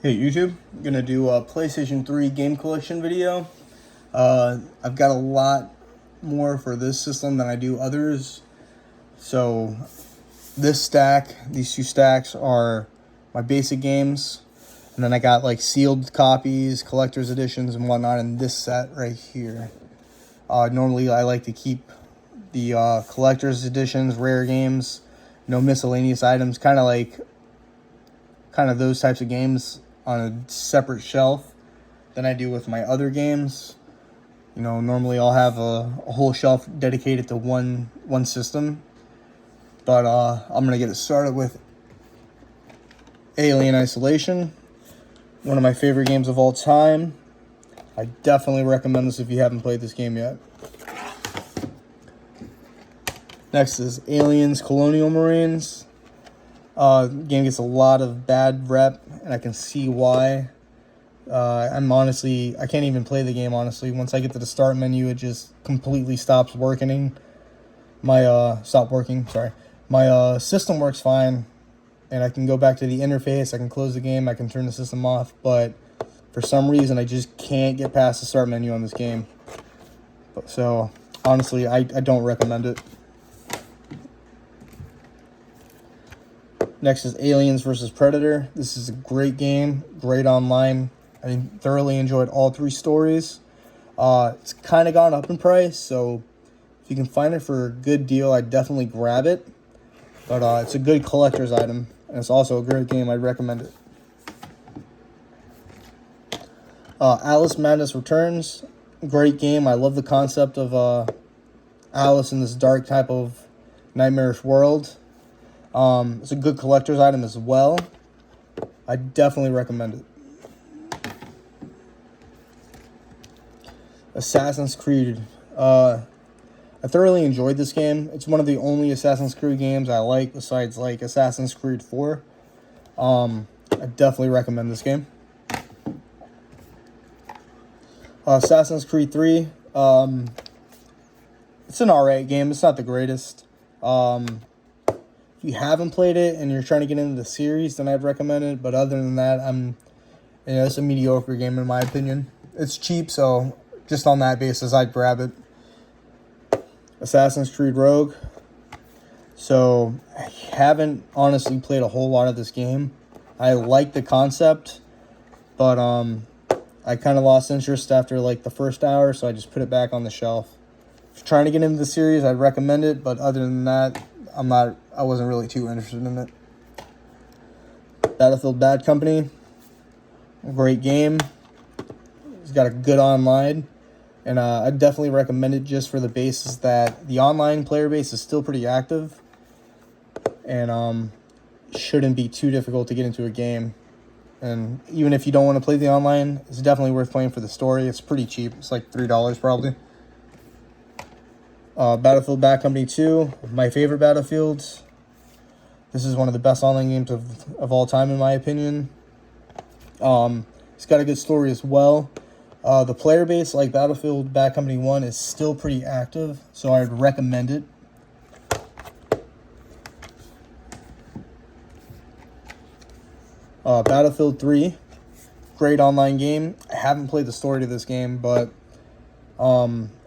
Hey YouTube, I'm gonna do a PlayStation 3 game collection video. I've got a lot more for this system than I do others. So these two stacks are my basic games. And then I got like sealed copies, collector's editions and whatnot in this set right here. Normally I like to keep the collector's editions, rare games, no miscellaneous items, kind of those types of games on a separate shelf than I do with my other games. You know, normally I'll have a whole shelf dedicated to one system. But I'm going to get it started with Alien Isolation, one of my favorite games of all time. I definitely recommend this if you haven't played this game yet. Next is Aliens Colonial Marines. Game gets a lot of bad rep, and I can see why. I can't even play the game, honestly. Once I get to the start menu, it just completely stops working. My system works fine, and I can go back to the interface, I can close the game, I can turn the system off, but for some reason, I just can't get past the start menu on this game. So, honestly, I don't recommend it. Next is Aliens vs. Predator. This is a great game, great online. I thoroughly enjoyed all three stories. It's kind of gone up in price, so if you can find it for a good deal, I'd definitely grab it. But it's a good collector's item, and it's also a great game. I'd recommend it. Alice Madness Returns. Great game. I love the concept of Alice in this dark type of nightmarish world. It's a good collector's item as well. I definitely recommend it. Assassin's Creed. I thoroughly enjoyed this game. It's one of the only Assassin's Creed games I like besides like Assassin's Creed 4. I definitely recommend this game. Assassin's Creed 3. It's an alright game. It's not the greatest. If you haven't played it and you're trying to get into the series, then I'd recommend it. But other than that, it's a mediocre game in my opinion. It's cheap, so just on that basis, I'd grab it. Assassin's Creed Rogue. So I haven't honestly played a whole lot of this game. I like the concept, but I kind of lost interest after like the first hour, so I just put it back on the shelf. If you're trying to get into the series, I'd recommend it, but other than that, I wasn't really too interested in it. Battlefield Bad Company. Great game. It's got a good online. And I definitely recommend it just for the basis that the online player base is still pretty active. And shouldn't be too difficult to get into a game. And even if you don't want to play the online, it's definitely worth playing for the story. It's pretty cheap. It's like $3 probably. Battlefield Bad Company 2, my favorite Battlefield. This is one of the best online games of all time, in my opinion. It's got a good story as well. The player base, like Battlefield Bad Company 1, is still pretty active, so I'd recommend it. Battlefield 3, great online game. I haven't played the story to this game, but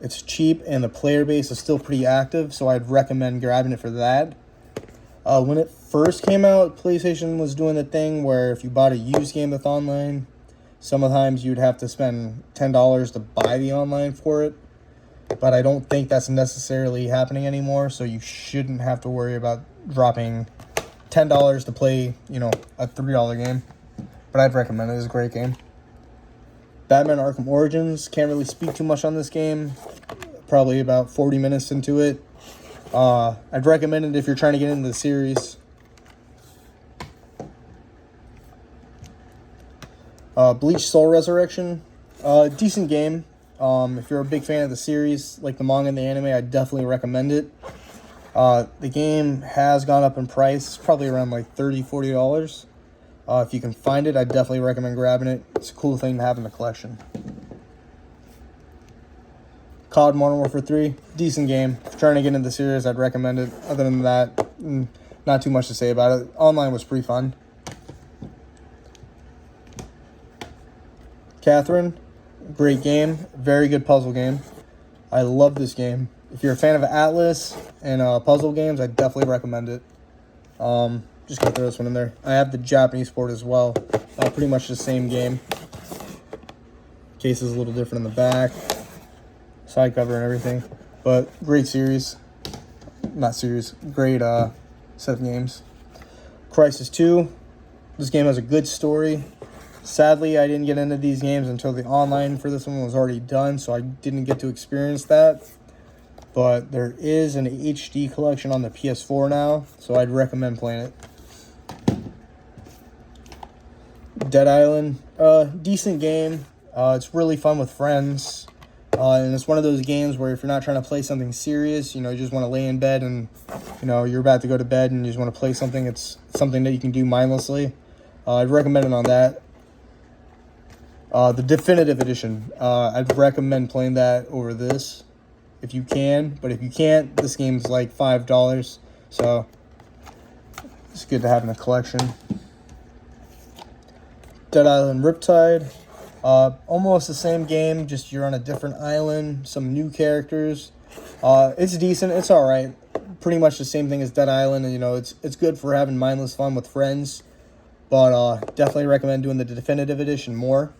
it's cheap and the player base is still pretty active, so I'd recommend grabbing it for that. When it first came out, PlayStation was doing the thing where if you bought a used game with online, sometimes you'd have to spend $10 to buy the online for it. But I don't think that's necessarily happening anymore, so you shouldn't have to worry about dropping $10 to play, a $3 game. But I'd recommend it. It's a great game. Batman Arkham Origins. Can't really speak too much on this game. Probably about 40 minutes into it. I'd recommend it if you're trying to get into the series. Bleach Soul Resurrection. Decent game. If you're a big fan of the series, like the manga and the anime, I'd definitely recommend it. The game has gone up in price. It's probably around like $30, $40. If you can find it, I'd definitely recommend grabbing it. It's a cool thing to have in the collection. COD Modern Warfare 3, decent game. If you're trying to get into the series, I'd recommend it. Other than that, not too much to say about it. Online was pretty fun. Catherine, great game. Very good puzzle game. I love this game. If you're a fan of Atlas and puzzle games, I definitely recommend it. Just gonna throw this one in there. I have the Japanese port as well. Pretty much the same game. Case is a little different in the back. Side cover and everything. But great series. Not series. Great set of games. Crisis 2. This game has a good story. Sadly, I didn't get into these games until the online for this one was already done, so I didn't get to experience that. But there is an HD collection on the PS4 now, so I'd recommend playing it. Dead Island, decent game. It's really fun with friends. And it's one of those games where if you're not trying to play something serious, you just want to lay in bed and, you're about to go to bed and you just want to play something. It's something that you can do mindlessly. I'd recommend it on that. The Definitive Edition, I'd recommend playing that over this if you can. But if you can't, this game's like $5. So it's good to have in a collection. Dead Island Riptide. Almost the same game, just you're on a different island, some new characters. It's decent, it's alright. Pretty much the same thing as Dead Island, and it's good for having mindless fun with friends. But definitely recommend doing the Definitive Edition more.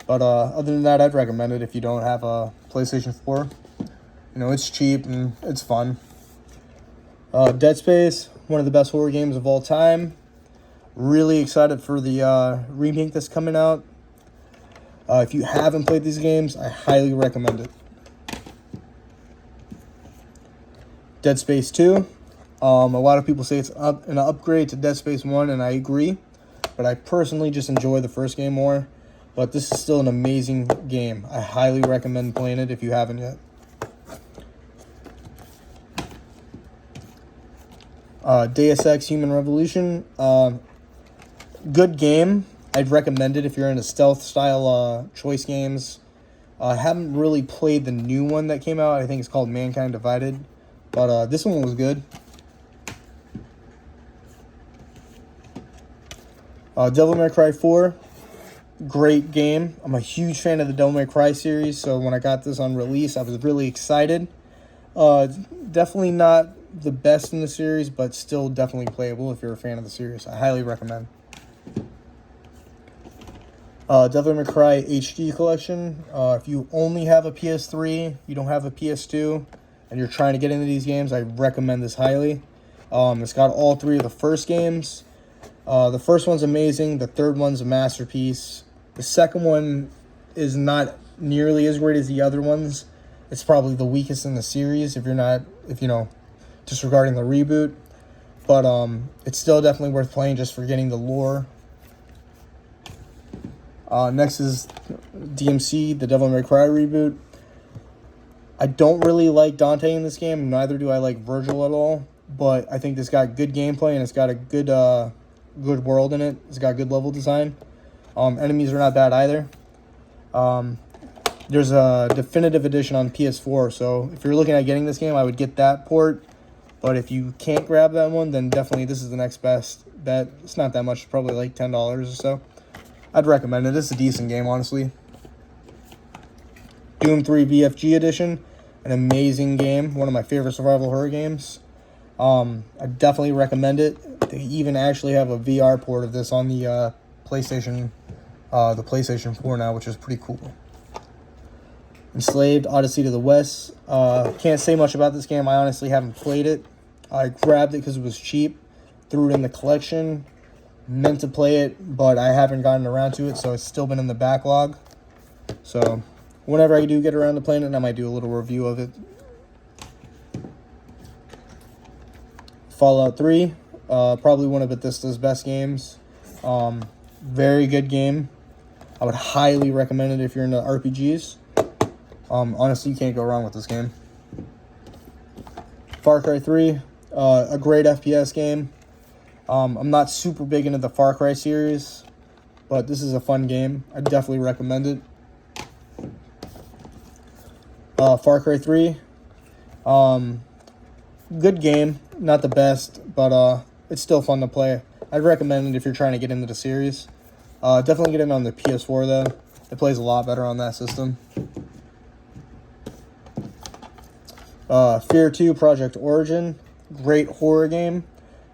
But other than that, I'd recommend it if you don't have a PlayStation 4. It's cheap and it's fun. Dead Space, one of the best horror games of all time. Really excited for the remake that's coming out. If you haven't played these games, I highly recommend it. Dead Space 2. A lot of people say it's an upgrade to Dead Space 1, and I agree. But I personally just enjoy the first game more. But this is still an amazing game. I highly recommend playing it if you haven't yet. Deus Ex Human Revolution. Good game. I'd recommend it if you're into stealth-style choice games. I haven't really played the new one that came out. I think it's called Mankind Divided. But this one was good. Devil May Cry 4. Great game. I'm a huge fan of the Devil May Cry series, so when I got this on release, I was really excited. Definitely not the best in the series, but still definitely playable if you're a fan of the series. I highly recommend. Devil May Cry HD collection. If you only have a PS3, you don't have a PS2, and you're trying to get into these games, I recommend this highly. It's got all three of the first games. The first one's amazing. The third one's a masterpiece. The second one is not nearly as great as the other ones. It's probably the weakest in the series disregarding the reboot. But it's still definitely worth playing just for getting the lore. Next is DMC, the Devil May Cry reboot. I don't really like Dante in this game. Neither do I like Virgil at all. But I think this got good gameplay and it's got a good world in it. It's got good level design. Enemies are not bad either. There's a definitive edition on PS4. So if you're looking at getting this game, I would get that port. But if you can't grab that one, then definitely this is the next best bet. It's not that much. Probably like $10 or so. I'd recommend it. It's a decent game, honestly. Doom 3 BFG Edition. An amazing game. One of my favorite survival horror games. I definitely recommend it. They even actually have a VR port of this on the PlayStation 4 now, which is pretty cool. Enslaved, Odyssey to the West. Can't say much about this game. I honestly haven't played it. I grabbed it because it was cheap. Threw it in the collection. Meant to play it, but I haven't gotten around to it, so it's still been in the backlog. So whenever I do get around to playing it, I might do a little review of it. Fallout 3, probably one of Bethesda's best games. Very good game. I would highly recommend it if you're into RPGs. Honestly, you can't go wrong with this game. Far Cry 3, a great FPS game. I'm not super big into the Far Cry series, but this is a fun game. I definitely recommend it. Far Cry 3, good game. Not the best, but it's still fun to play. I'd recommend it if you're trying to get into the series. Definitely get in on the PS4, though. It plays a lot better on that system. Fear 2 Project Origin. Great horror game.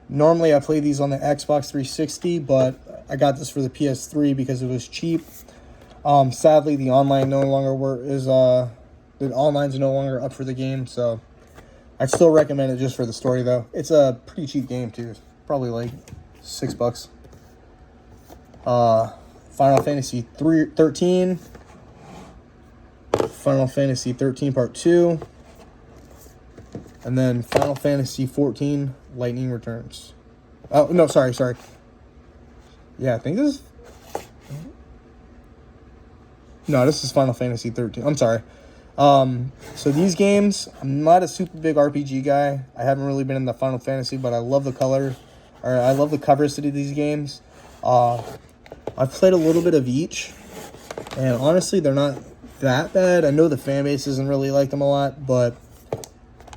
Normally I play these on the Xbox 360, but I got this for the PS3 because it was cheap. Sadly, the online no longer the online's no longer up for the game, so I'd still recommend it just for the story, though. It's a pretty cheap game, too. It's probably like $6. Final Fantasy 13. Final Fantasy 13 Part 2. And then Final Fantasy 14 Lightning Returns. Oh, no, sorry. Yeah, I think this is... No, this is Final Fantasy 13. I'm sorry. So these games, I'm not a super big RPG guy. I haven't really been in the Final Fantasy, but I love the covers to these games. I've played a little bit of each, and honestly, they're not that bad. I know the fan base doesn't really like them a lot, but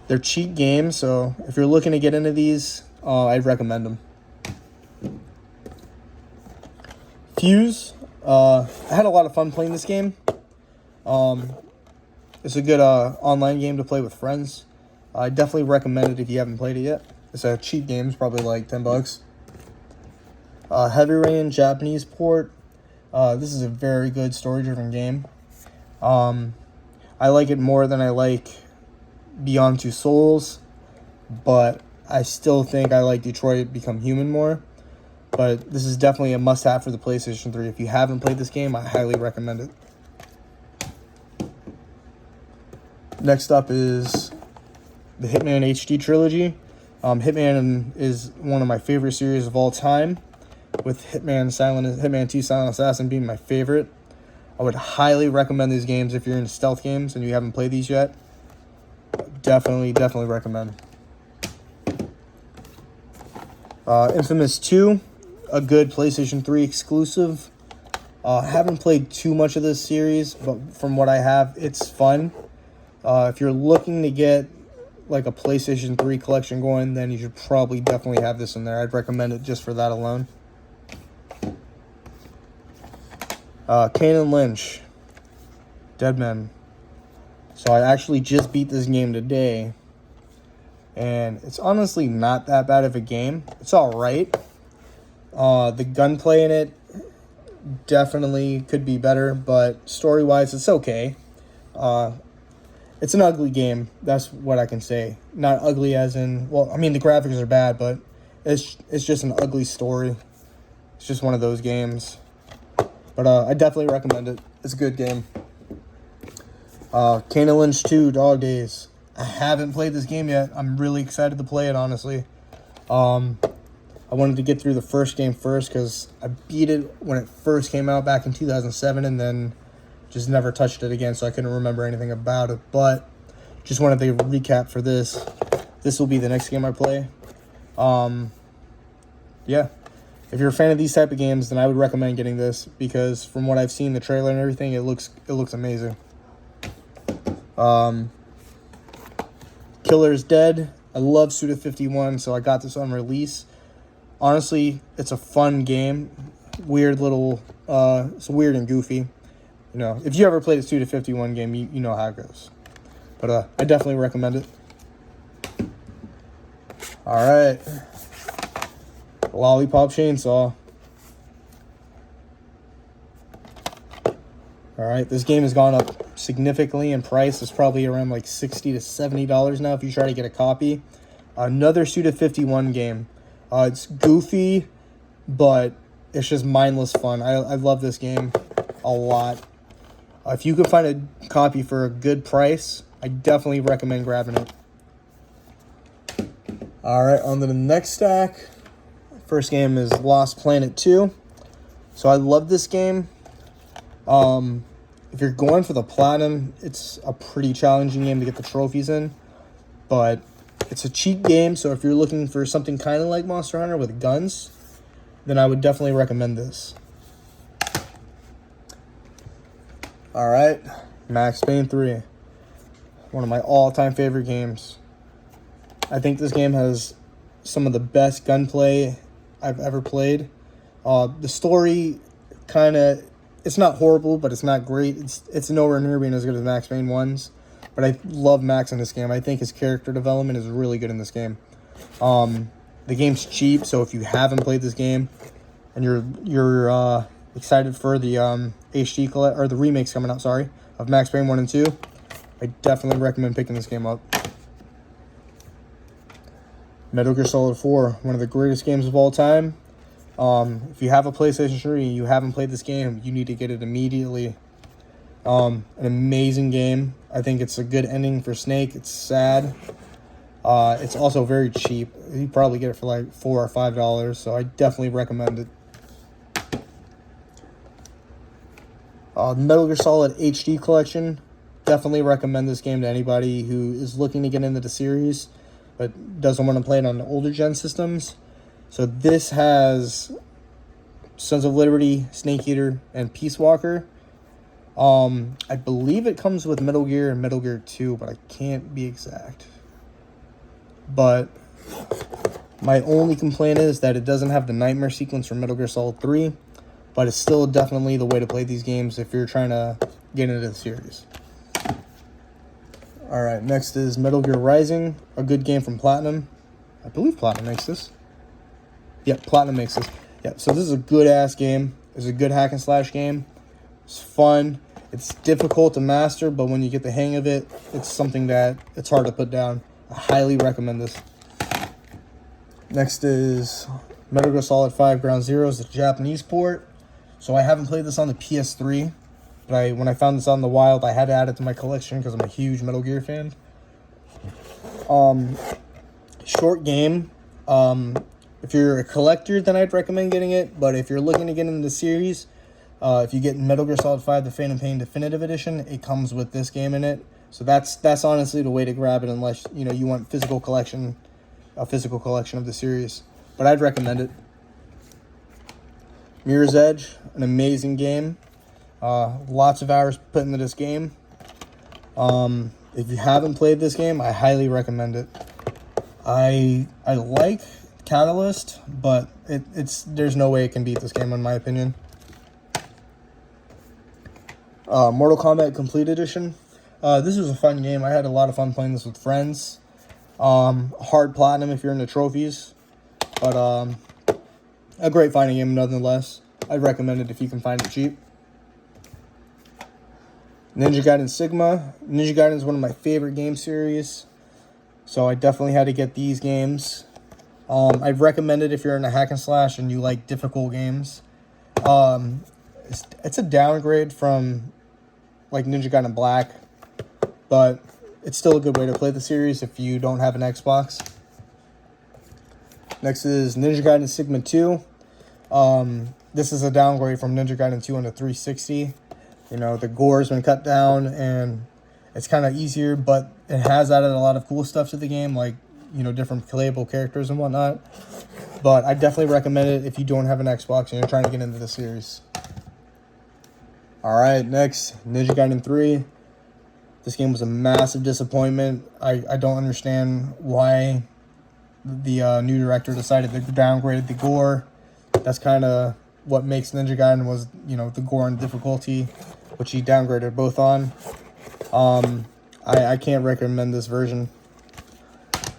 they're cheap games, so if you're looking to get into these, I'd recommend them. Fuse. I had a lot of fun playing this game. It's a good online game to play with friends. I definitely recommend it if you haven't played it yet. It's a cheap game. It's probably like $10. Heavy Rain Japanese port. This is a very good story-driven game. I like it more than I like Beyond Two Souls, but I still think I like Detroit Become Human more. But this is definitely a must-have for the PlayStation 3. If you haven't played this game, I highly recommend it. Next up is the Hitman HD trilogy. Hitman is one of my favorite series of all time, with Hitman 2 Silent Assassin being my favorite. I would highly recommend these games if you're into stealth games and you haven't played these yet. Definitely recommend. Infamous 2, a good PlayStation 3 exclusive. Haven't played too much of this series, but from what I have, it's fun. If you're looking to get like a PlayStation 3 collection going, then you should probably definitely have this in there. I'd recommend it just for that alone. Kane and Lynch, Dead Men. So I actually just beat this game today, and it's honestly not that bad of a game. It's alright. The gunplay in it definitely could be better, but story-wise, it's okay. It's an ugly game. That's what I can say. Not ugly as in... Well, I mean, the graphics are bad, but it's just an ugly story. It's just one of those games. But I definitely recommend it. It's a good game. Kane and Lynch 2, Dog Days. I haven't played this game yet. I'm really excited to play it, honestly. I wanted to get through the first game first because I beat it when it first came out back in 2007 and then just never touched it again, so I couldn't remember anything about it. But just wanted to recap for this. This will be the next game I play. Yeah. If you're a fan of these type of games, then I would recommend getting this because from what I've seen, the trailer and everything, it looks amazing. Killer's Dead. I love Suda51, so I got this on release. Honestly, it's a fun game. Weird little, it's weird and goofy. You know, if you ever played a Suda51 game, you know how it goes. But I definitely recommend it. Alright. Lollipop Chainsaw. Alright, this game has gone up significantly in price. It's probably around like $60 to $70 now if you try to get a copy. Another Suda51 game. It's goofy, but it's just mindless fun. I love this game a lot. If you can find a copy for a good price, I definitely recommend grabbing it. Alright, on to the next stack. First game is Lost Planet 2. So I love this game. If you're going for the platinum, it's a pretty challenging game to get the trophies in. But it's a cheap game, so if you're looking for something kind of like Monster Hunter with guns, then I would definitely recommend this. Alright, Max Payne 3. One of my all-time favorite games. I think this game has some of the best gunplay I've ever played. The story kind of it's not horrible, but it's not great. It's nowhere near being as good as Max Payne 1's. But I love Max in this game. I think his character development is really good in this game. The game's cheap, so if you haven't played this game and you're excited for the or the remakes coming out, sorry, of Max Payne 1 and 2, I definitely recommend picking this game up. Metal Gear Solid 4, one of the greatest games of all time. If you have a PlayStation 3 and you haven't played this game, you need to get it immediately. An amazing game. I think it's a good ending for Snake. It's sad. It's also very cheap. You probably get it for like $4 or $5, so I definitely recommend it. Metal Gear Solid HD Collection. Definitely recommend this game to anybody who is looking to get into the series but doesn't want to play it on the older gen systems. So this has Sons of Liberty, Snake Eater, and Peace Walker. I believe it comes with Metal Gear and Metal Gear 2, but I can't be exact. But my only complaint is that it doesn't have the nightmare sequence from Metal Gear Solid 3, but it's still definitely the way to play these games if you're trying to get into the series. Alright, next is Metal Gear Rising, a good game from Platinum. I believe Platinum makes this. Yep, Platinum makes this. Yep, so this is a good-ass game. It's a good hack-and-slash game. It's fun. It's difficult to master, but when you get the hang of it, it's something that it's hard to put down. I highly recommend this. Next is Metal Gear Solid 5 Ground Zeroes, the Japanese port. So I haven't played this on the PS3, but when I found this on the wild, I had to add it to my collection because I'm a huge Metal Gear fan. Short game. If you're a collector, then I'd recommend getting it. But if you're looking to get into the series, if you get Metal Gear Solid 5, the Phantom Pain Definitive Edition, it comes with this game in it. So that's honestly the way to grab it, unless you want a physical collection of the series. But I'd recommend it. Mirror's Edge, an amazing game. Lots of hours put into this game. If you haven't played this game, I highly recommend it. I like Catalyst, but there's no way it can beat this game in my opinion. Mortal Kombat Complete Edition. This was a fun game. I had a lot of fun playing this with friends. Hard platinum if you're into trophies, but a great fighting game nonetheless. I'd recommend it if you can find it cheap. Ninja Gaiden Sigma. Ninja Gaiden is one of my favorite game series, so I definitely had to get these games. I'd recommend it if you're in a hack and slash and you like difficult games. It's a downgrade from like Ninja Gaiden Black, but it's still a good way to play the series if you don't have an Xbox. Next is Ninja Gaiden Sigma 2. This is a downgrade from Ninja Gaiden 2 on the 360. The gore's been cut down and it's kind of easier, but it has added a lot of cool stuff to the game, like, different playable characters and whatnot. But I definitely recommend it if you don't have an Xbox and you're trying to get into the series. Alright, next, Ninja Gaiden 3. This game was a massive disappointment. I don't understand why the new director decided to downgrade the gore. That's kind of what makes Ninja Gaiden was, the gore and difficulty, which he downgraded both on. I can't recommend this version.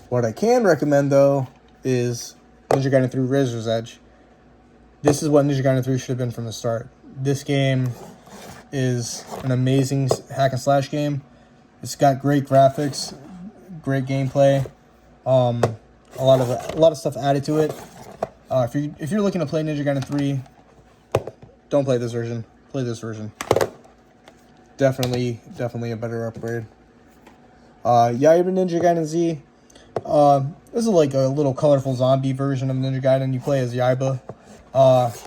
What I can recommend, though, is Ninja Gaiden 3 Razor's Edge. This is what Ninja Gaiden 3 should have been from the start. This game is an amazing hack and slash game. It's got great graphics, great gameplay, a lot of stuff added to it. If you're looking to play Ninja Gaiden 3, don't play this version. Play this version. Definitely a better upgrade. Yaiba Ninja Gaiden Z. This is like a little colorful zombie version of Ninja Gaiden. You play as Yaiba.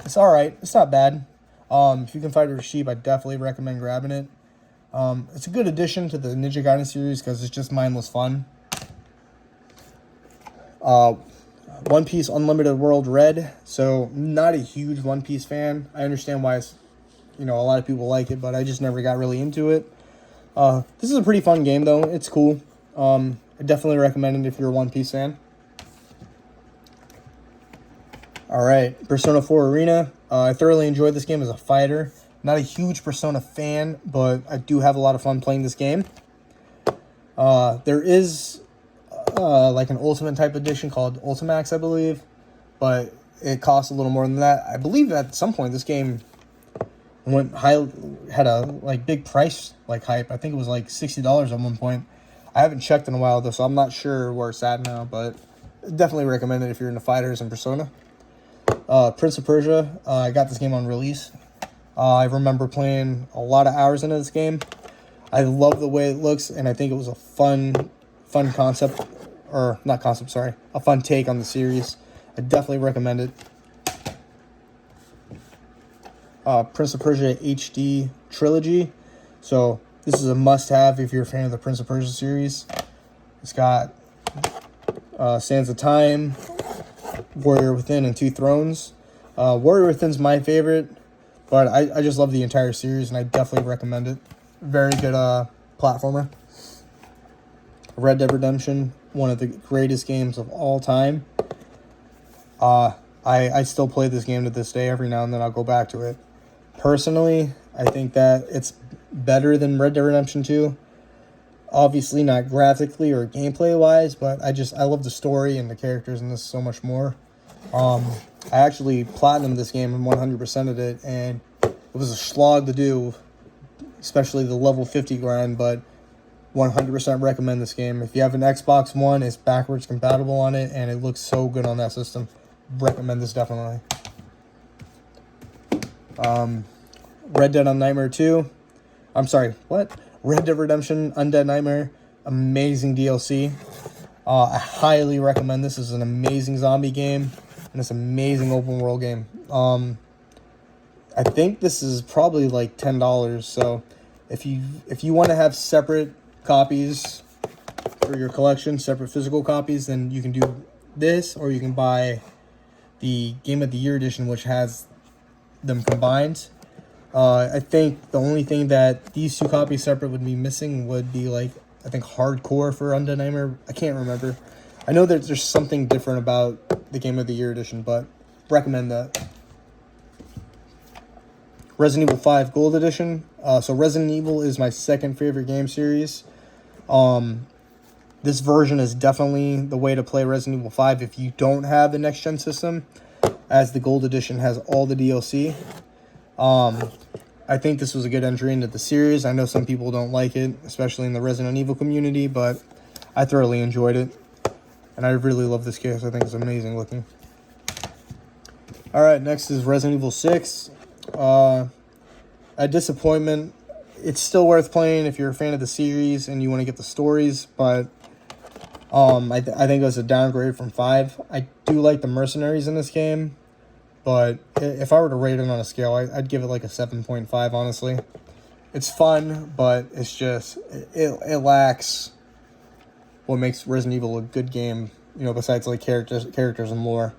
It's alright. It's not bad. If you can find it cheap, I definitely recommend grabbing it. It's a good addition to the Ninja Gaiden series because it's just mindless fun. One Piece Unlimited World Red. So, not a huge One Piece fan. I understand why it's, a lot of people like it, but I just never got really into it. This is a pretty fun game, though. It's cool. I definitely recommend it if you're a One Piece fan. Alright, Persona 4 Arena. I thoroughly enjoyed this game as a fighter. Not a huge Persona fan, but I do have a lot of fun playing this game. There is like an Ultimate type edition called Ultimax, I believe, but it costs a little more than that. I believe at some point this game had a like big price like hype. I think it was like $60 at one point. I haven't checked in a while though, so I'm not sure where it's at now, but definitely recommend it if you're into fighters and Persona. Prince of Persia, I got this game on release. I remember playing a lot of hours into this game. I love the way it looks, and I think it was a fun concept, or not concept, sorry, a fun take on the series. I definitely recommend it. Prince of Persia HD Trilogy. So this is a must-have if you're a fan of the Prince of Persia series. It's got Sands of Time, Warrior Within, and Two Thrones. Warrior Within's my favorite, but I just love the entire series, and I definitely recommend it. Very good platformer. Red Dead Redemption, one of the greatest games of all time. I still play this game to this day. Every now and then I'll go back to it. Personally, I think that it's better than Red Dead Redemption 2. Obviously not graphically or gameplay-wise, but I love the story and the characters in this so much more. I actually platinumed this game and 100%ed it, and it was a slog to do, especially the level 50 grind, but 100% recommend this game. If you have an Xbox One, it's backwards compatible on it, and it looks so good on that system. Recommend this definitely. Red Dead on Nightmare 2. I'm sorry, what? Red Dead Redemption Undead Nightmare. Amazing DLC. I highly recommend this. This is an amazing zombie game, and it's an amazing open world game. I think this is probably like $10, so if you want to have separate copies for your collection, separate physical copies, then you can do this, or you can buy the Game of the Year edition, which has them combined. I think the only thing that these two copies separate would be missing would be, like, I think hardcore for Undead Nightmare. I can't remember. I know that there's something different about the Game of the Year edition, but recommend that. Resident Evil 5 Gold Edition. So Resident Evil is my second favorite game series. This version is definitely the way to play Resident Evil 5 if you don't have the next-gen system, as the Gold Edition has all the DLC. I think this was a good entry into the series. I know some people don't like it, especially in the Resident Evil community, but I thoroughly enjoyed it. And I really love this case. I think it's amazing looking. Alright, next is Resident Evil 6. A disappointment. It's still worth playing if you're a fan of the series and you want to get the stories, but I think it was a downgrade from 5. I do like the mercenaries in this game, but if I were to rate it on a scale, I'd give it like a 7.5, honestly. It's fun, but it's just, it lacks what makes Resident Evil a good game, you know, besides like characters and lore.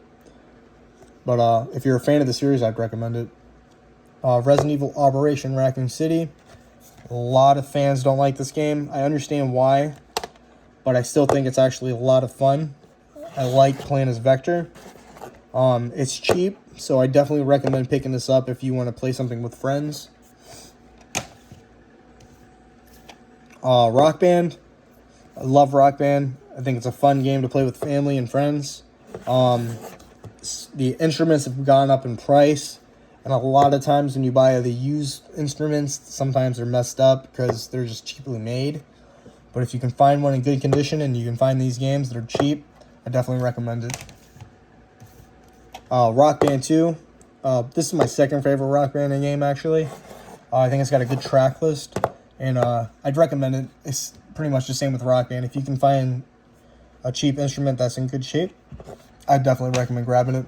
But if you're a fan of the series, I'd recommend it. Resident Evil Operation Raccoon City. A lot of fans don't like this game. I understand why, but I still think it's actually a lot of fun. I like playing as Vector. It's cheap, so I definitely recommend picking this up if you want to play something with friends. Rock Band. I love Rock Band. I think it's a fun game to play with family and friends. The instruments have gone up in price, and a lot of times when you buy the used instruments, sometimes they're messed up because they're just cheaply made. But if you can find one in good condition and you can find these games that are cheap, I definitely recommend it. Rock Band 2. This is my second favorite Rock Band game, actually. I think it's got a good track list, and I'd recommend it. It's pretty much the same with Rock Band. If you can find a cheap instrument that's in good shape, I'd definitely recommend grabbing it.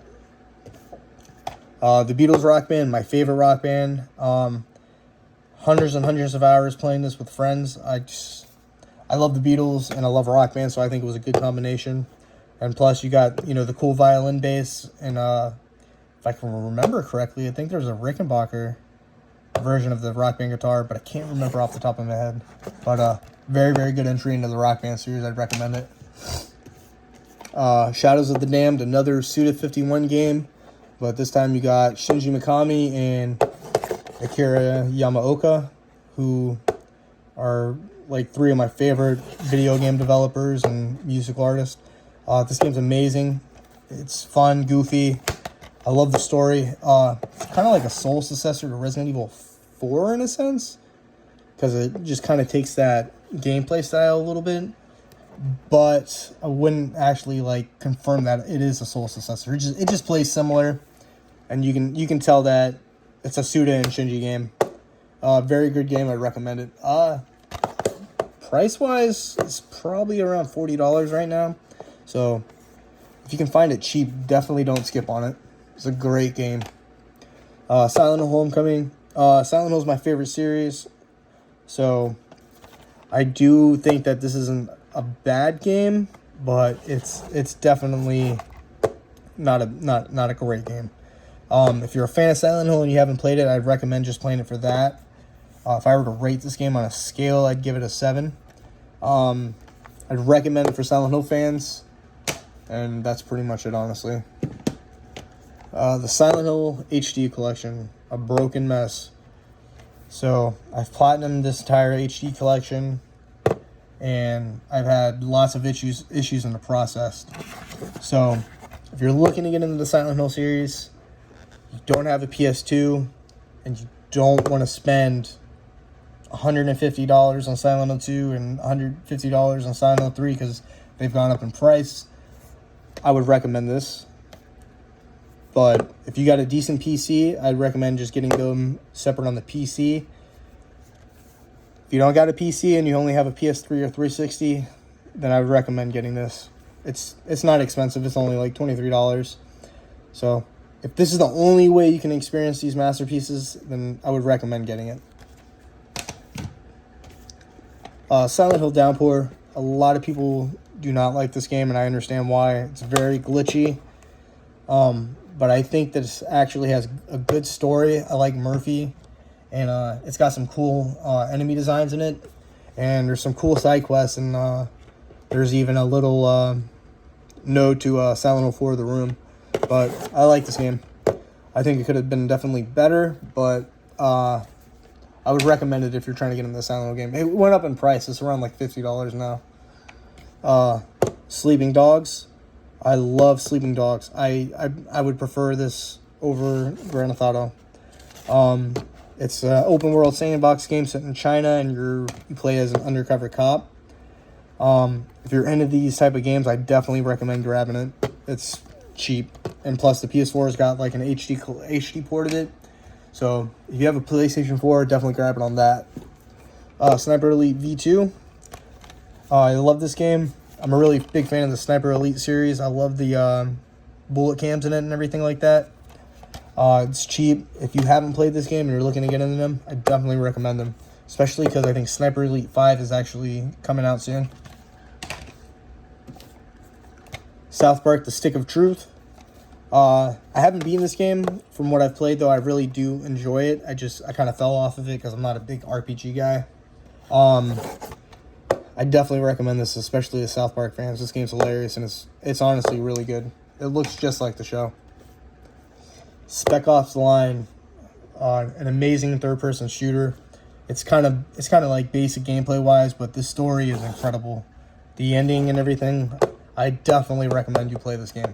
The Beatles Rock Band, my favorite rock band. Hundreds and hundreds of hours playing this with friends. I love the Beatles and I love Rock Band, so I think it was a good combination. And plus, you got, you know, the cool violin bass, and if I can remember correctly, I think there's a Rickenbacker version of the Rock Band guitar, but I can't remember off the top of my head. But very, very good entry into the Rock Band series. I'd recommend it. Shadows of the Damned, another Suda 51 game, but this time you got Shinji Mikami and Akira Yamaoka, who are like 3 of my favorite video game developers and musical artists. This game's amazing. It's fun, goofy. I love the story. Kind of like a soul successor to Resident Evil 4 in a sense, because it just kind of takes that gameplay style a little bit. But I wouldn't actually like confirm that it is a soul successor. It just plays similar, and you can tell that it's a Suda and Shinji game. Very good game. I recommend it. Price wise, it's probably around $40 right now. So if you can find it cheap, definitely don't skip on it. It's a great game. Silent Hill Homecoming. Silent Hill is my favorite series, so I do think that this isn't a bad game, but it's definitely not a great game. If you're a fan of Silent Hill and you haven't played it, I'd recommend just playing it for that. If I were to rate this game on a scale, I'd give it a 7. I'd recommend it for Silent Hill fans, and that's pretty much it, honestly. The Silent Hill HD collection, a broken mess. So I've platinumed this entire HD collection, and I've had lots of issues in the process. So if you're looking to get into the Silent Hill series, you don't have a PS2, and you don't want to spend $150 on Silent Hill 2 and $150 on Silent Hill 3 because they've gone up in price, I would recommend this. But if you got a decent PC, I'd recommend just getting them separate on the PC. If you don't got a PC and you only have a PS3 or 360, then I would recommend getting this. It's not expensive. It's only like $23. So if this is the only way you can experience these masterpieces, then I would recommend getting it. Silent Hill Downpour. A lot of people do not like this game, and I understand why. It's very glitchy. But I think that it actually has a good story. I like Murphy, and it's got some cool enemy designs in it, and there's some cool side quests, and there's even a little node to Silent Hill 4: The Room. But I like this game. I think it could have been definitely better, but I would recommend it if you're trying to get into the Silent Hill game. It went up in price. It's around like $50 now. Sleeping Dogs. I love Sleeping Dogs. I would prefer this over Grand Theft Auto. It's an open world sandbox game set in China, and you play as an undercover cop. If you're into these type of games, I definitely recommend grabbing it. It's cheap, and plus the PS4's got like an HD port of it. So if you have a PlayStation 4, definitely grab it on that. Sniper Elite V2. I love this game. I'm a really big fan of the Sniper Elite series. I love the bullet cams in it and everything like that. It's cheap. If you haven't played this game and you're looking to get into them, I definitely recommend them. Especially because I think Sniper Elite 5 is actually coming out soon. South Park: The Stick of Truth. I haven't beaten this game. From what I've played, though, I really do enjoy it. I kind of fell off of it because I'm not a big RPG guy. I definitely recommend this, especially to South Park fans. This game's hilarious, and it's honestly really good. It looks just like the show. Spec Ops: The Line, an amazing third-person shooter. It's kind of like basic gameplay-wise, but the story is incredible. The ending and everything, I definitely recommend you play this game.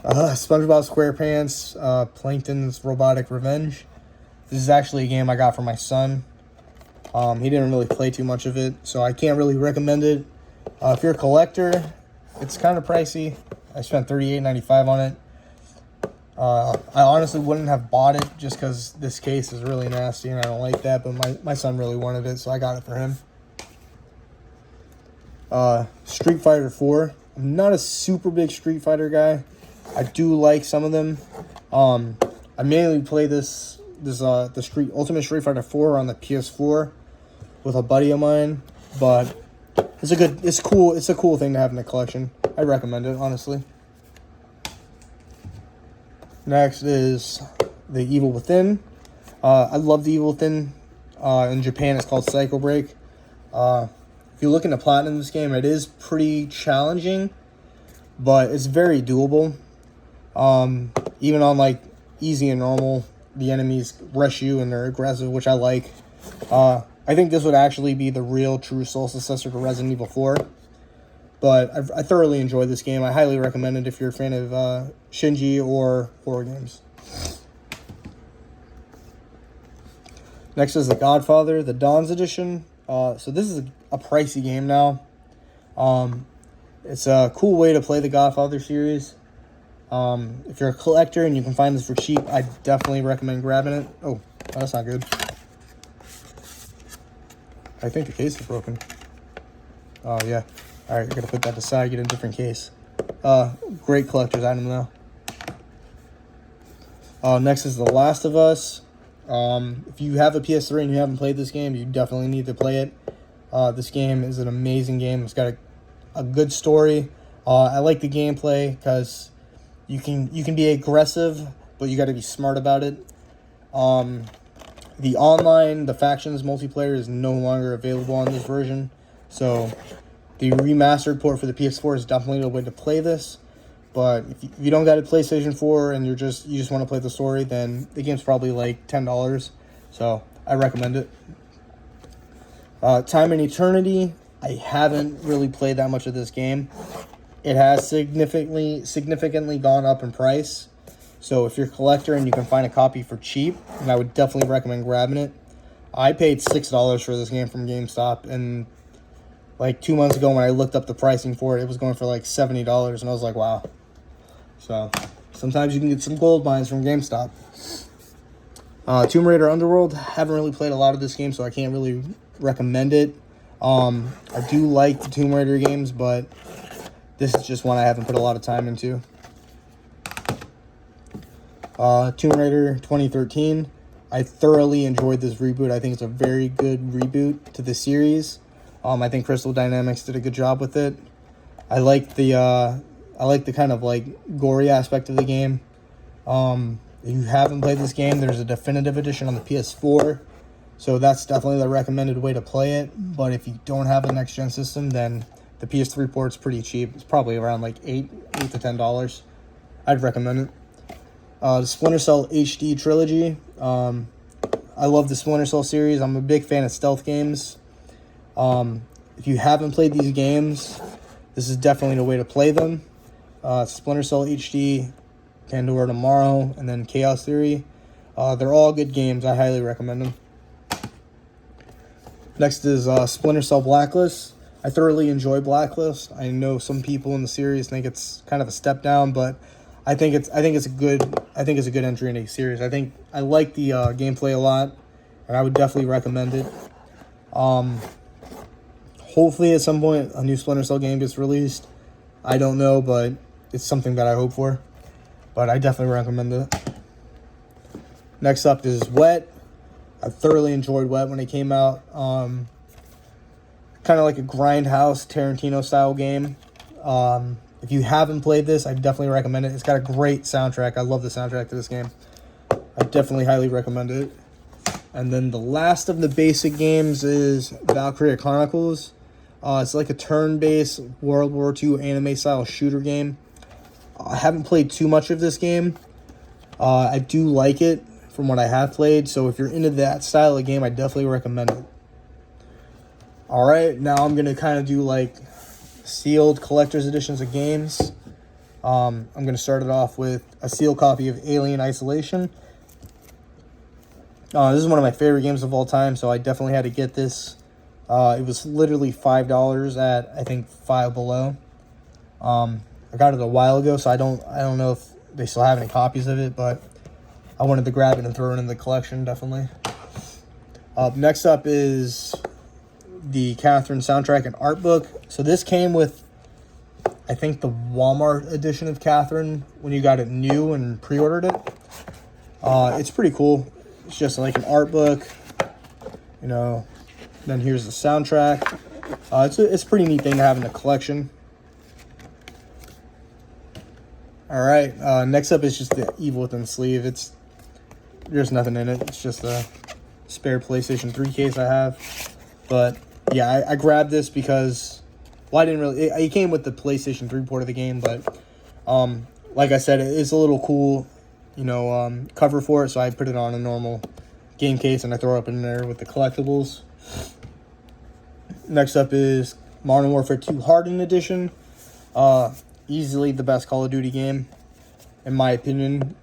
SpongeBob SquarePants, Plankton's Robotic Revenge. This is actually a game I got for my son. He didn't really play too much of it, so I can't really recommend it. If you're a collector, it's kind of pricey. I spent $38.95 on it. I honestly wouldn't have bought it just because this case is really nasty and I don't like that, but my son really wanted it, so I got it for him. Street Fighter 4. I'm not a super big Street Fighter guy. I do like some of them. I mainly play the Ultimate Street Fighter 4 on the PS4 with a buddy of mine, but it's cool. It's a cool thing to have in the collection. I recommend it, honestly. Next is The Evil Within. I love The Evil Within. In Japan, it's called Psycho Break. If you're looking to platinum this game, it is pretty challenging, but it's very doable. Even on like easy and normal. The enemies rush you and they're aggressive, which I like. I think this would actually be the real true soul successor to Resident Evil 4. But I thoroughly enjoyed this game. I highly recommend it if you're a fan of Shinji or horror games. Next is The Godfather, the Dawn's Edition. So this is a pricey game now. It's a cool way to play the Godfather series. If you're a collector and you can find this for cheap, I definitely recommend grabbing it. Oh, that's not good. I think the case is broken. Oh, yeah. All right, I gotta put that aside, get a different case. Great collector's item, though. Next is The Last of Us. If you have a PS3 and you haven't played this game, you definitely need to play it. This game is an amazing game. It's got a good story. I like the gameplay because you can be aggressive, but you got to be smart about it. The online, the factions multiplayer is no longer available on this version, so the remastered port for the PS4 is definitely the way to play this. But if you don't got a PlayStation 4 and you just want to play the story, then the game's probably like $10. So I recommend it. Time and Eternity. I haven't really played that much of this game. It has significantly gone up in price. So if you're a collector and you can find a copy for cheap, then I would definitely recommend grabbing it. I paid $6 for this game from GameStop, and like 2 months ago when I looked up the pricing for it, it was going for like $70, and I was like, wow. So sometimes you can get some gold mines from GameStop. Tomb Raider Underworld. Haven't really played a lot of this game, so I can't really recommend it. I do like the Tomb Raider games, but this is just one I haven't put a lot of time into. Tomb Raider 2013. I thoroughly enjoyed this reboot. I think it's a very good reboot to the series. I think Crystal Dynamics did a good job with it. I like the kind of like gory aspect of the game. If you haven't played this game, there's a definitive edition on the PS4, so that's definitely the recommended way to play it. But if you don't have a next gen system, then the PS3 port's pretty cheap. It's probably around like $8 to $10. I'd recommend it. The Splinter Cell HD trilogy. I love the Splinter Cell series. I'm a big fan of stealth games. If you haven't played these games, this is definitely the way to play them. Splinter Cell HD, Pandora Tomorrow, and then Chaos Theory. They're all good games. I highly recommend them. Next is Splinter Cell Blacklist. I thoroughly enjoy Blacklist. I know some people in the series think it's kind of a step down, but I think it's a good entry into the series. I like the gameplay a lot, and I would definitely recommend it. Hopefully at some point a new Splinter Cell game gets released. I don't know, but it's something that I hope for. But I definitely recommend it. Next up is Wet. I thoroughly enjoyed Wet when it came out. Kind of like a Grindhouse Tarantino style game. If you haven't played this, I definitely recommend it. It's got a great soundtrack. I love the soundtrack to this game. I definitely highly recommend it. And then the last of the basic games is Valkyria Chronicles. It's like a turn-based World War II anime-style shooter game. I haven't played too much of this game. I do like it from what I have played, so if you're into that style of game, I definitely recommend it. Alright, now I'm going to kind of do like sealed collector's editions of games. I'm going to start it off with a sealed copy of Alien Isolation. This is one of my favorite games of all time, so I definitely had to get this. It was literally $5 at, I think, Five Below. I got it a while ago, so I don't know if they still have any copies of it, but I wanted to grab it and throw it in the collection, definitely. Next up is the Catherine soundtrack and art book. So this came with, I think, the Walmart edition of Catherine when you got it new and pre-ordered it. It's pretty cool. It's just like an art book, you know. Then here's the soundtrack. It's a pretty neat thing to have in a collection. All right. Next up is just the Evil Within sleeve. There's nothing in it. It's just a spare PlayStation 3 case I have. But yeah, I grabbed this because, well, I didn't really. It came with the PlayStation 3 port of the game, but like I said, it's a little cool cover for it, so I put it on a normal game case and I throw it up in there with the collectibles. Next up is Modern Warfare 2 Hardened Edition. Easily the best Call of Duty game, in my opinion.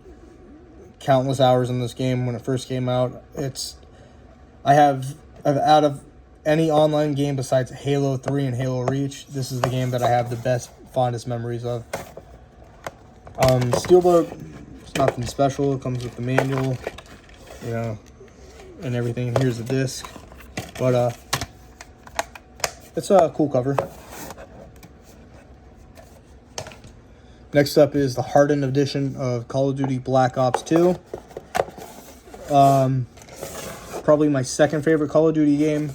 Countless hours in this game when it first came out. I've out of any online game besides Halo 3 and Halo Reach, this is the game that I have the best, fondest memories of. Steelbook, it's nothing special. It comes with the manual, and everything. Here's the disc, but it's a cool cover. Next up is the Hardened Edition of Call of Duty Black Ops 2. Probably my second favorite Call of Duty game.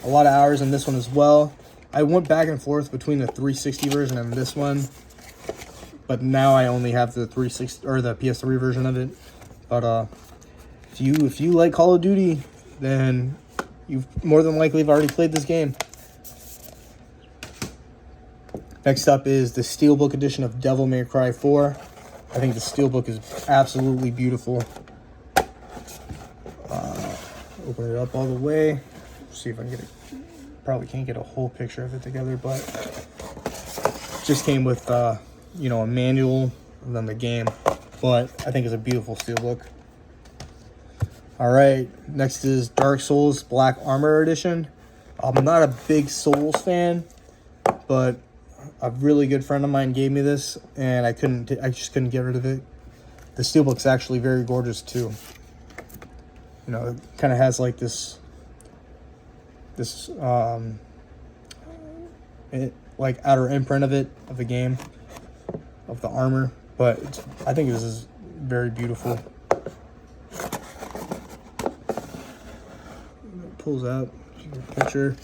A lot of hours in this one as well. I went back and forth between the 360 version and this one, but now I only have the 360 or the PS3 version of it. But if you like Call of Duty, then you've more than likely have already played this game. Next up is the Steelbook edition of Devil May Cry 4. I think the Steelbook is absolutely beautiful. Open it up all the way. See if I can get it. Probably can't get a whole picture of it together, but it just came with a manual and then the game. But I think it's a beautiful Steelbook. All right, next is Dark Souls Black Armor Edition. I'm not a big Souls fan, but a really good friend of mine gave me this, and I just couldn't get rid of it. The Steelbook's actually very gorgeous too. It kind of has like this outer imprint of the game, of the armor. But I think this is very beautiful. It pulls out picture.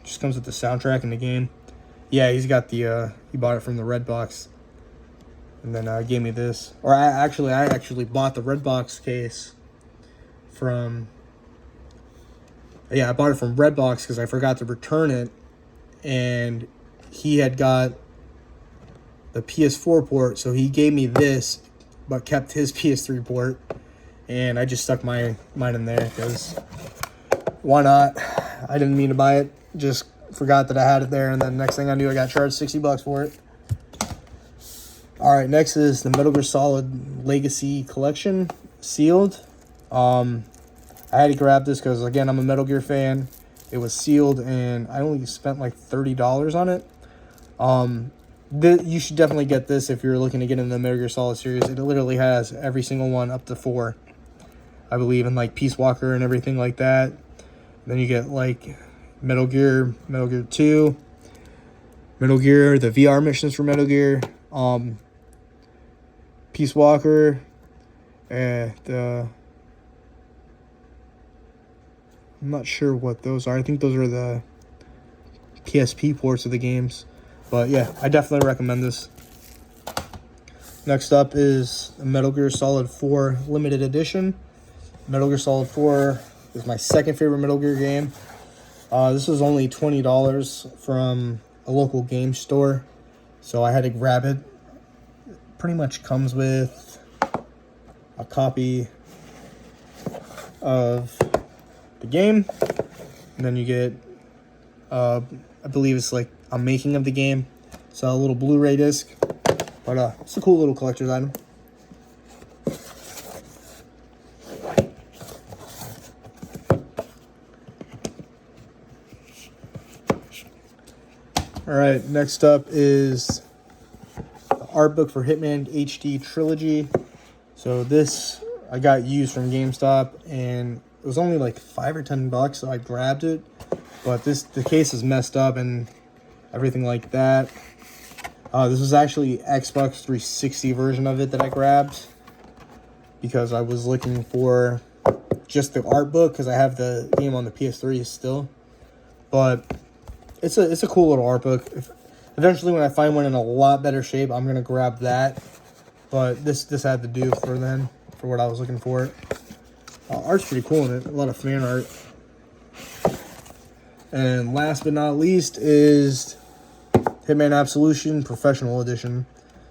Just comes with the soundtrack in the game. Yeah, he's got the he bought it from the Red Box, and then gave me this. Or I actually bought the Red Box case from. Yeah, I bought it from Red Box because I forgot to return it, and he had got the PS4 port, so he gave me this, but kept his PS3 port, and I just stuck mine in there because why not? I didn't mean to buy it. Just forgot that I had it there, and then next thing I knew, I got charged $60 for it. All right, next is the Metal Gear Solid Legacy Collection, sealed. I had to grab this because, again, I'm a Metal Gear fan. It was sealed, and I only spent like $30 on it. You should definitely get this if you're looking to get into the Metal Gear Solid series. It literally has every single one up to 4, I believe, and like Peace Walker and everything like that. Then you get like Metal Gear 2, Metal Gear, the VR missions for Metal Gear, Peace Walker, and I'm not sure what those are. I think those are the PSP ports of the games. But yeah, I definitely recommend this. Next up is Metal Gear Solid 4 Limited Edition. Metal Gear Solid 4 is my second favorite Metal Gear game. This was only $20 from a local game store, so I had to grab it. It pretty much comes with a copy of the game, and then you get, I believe it's like a making of the game, so a little Blu-ray disc, but it's a cool little collector's item. All right, next up is the art book for Hitman HD Trilogy. So this I got used from GameStop, and it was only like $5 or $10, so I grabbed it. But the case is messed up and everything like that. This was actually Xbox 360 version of it that I grabbed because I was looking for just the art book because I have the game on the PS3 still. But it's a cool little art book. Eventually, when I find one in a lot better shape, I'm gonna grab that. But this had to do for what I was looking for. Art's pretty cool in it. A lot of fan art. And last but not least is Hitman Absolution Professional Edition.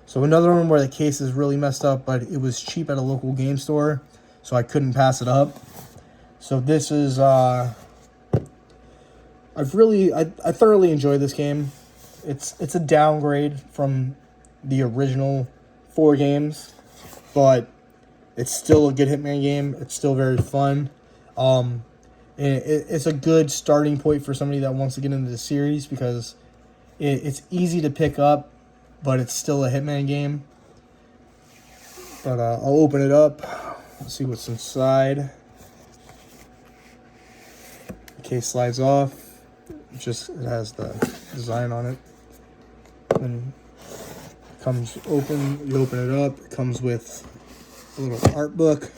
So another one where the case is really messed up, but it was cheap at a local game store, so I couldn't pass it up. So this is, I thoroughly enjoy this game. It's a downgrade from the original 4 games, but it's still a good Hitman game. It's still very fun. It's a good starting point for somebody that wants to get into the series because it's easy to pick up, but it's still a Hitman game. But I'll open it up. Let's see what's inside. The case slides off. It has the design on it. Then it comes open. You open it up. It comes with a little art book.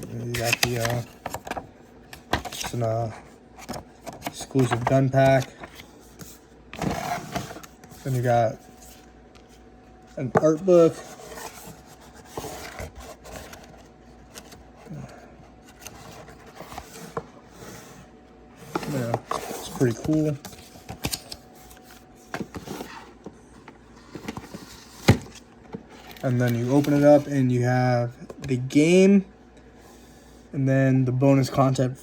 And you got the just an exclusive gun pack. Then you got an art book. Yeah, it's pretty cool. And then you open it up and you have the game and then the bonus content,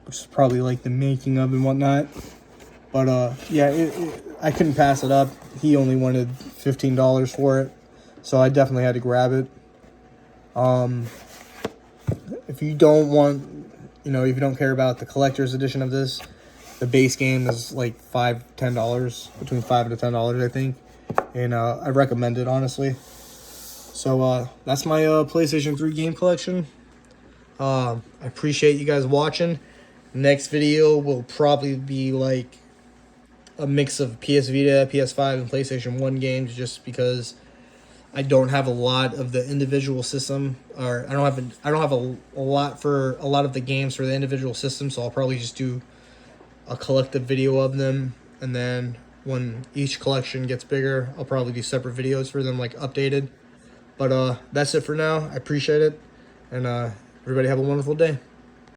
which is probably like the making of and whatnot. But yeah, I couldn't pass it up. He only wanted $15 for it, so I definitely had to grab it. If you don't want, if you don't care about the collector's edition of this, the base game is like $10, between $5 to $10, I think. And I recommend it, honestly. So that's my PlayStation 3 game collection. I appreciate you guys watching. Next video will probably be like a mix of PS Vita, PS5, and PlayStation 1 games, just because I don't have a lot of the individual system, or I don't have a lot for a lot of the games for the individual system, so I'll probably just do a collective video of them, and then when each collection gets bigger, I'll probably do separate videos for them, like updated. But that's it for now. I appreciate it, and everybody have a wonderful day.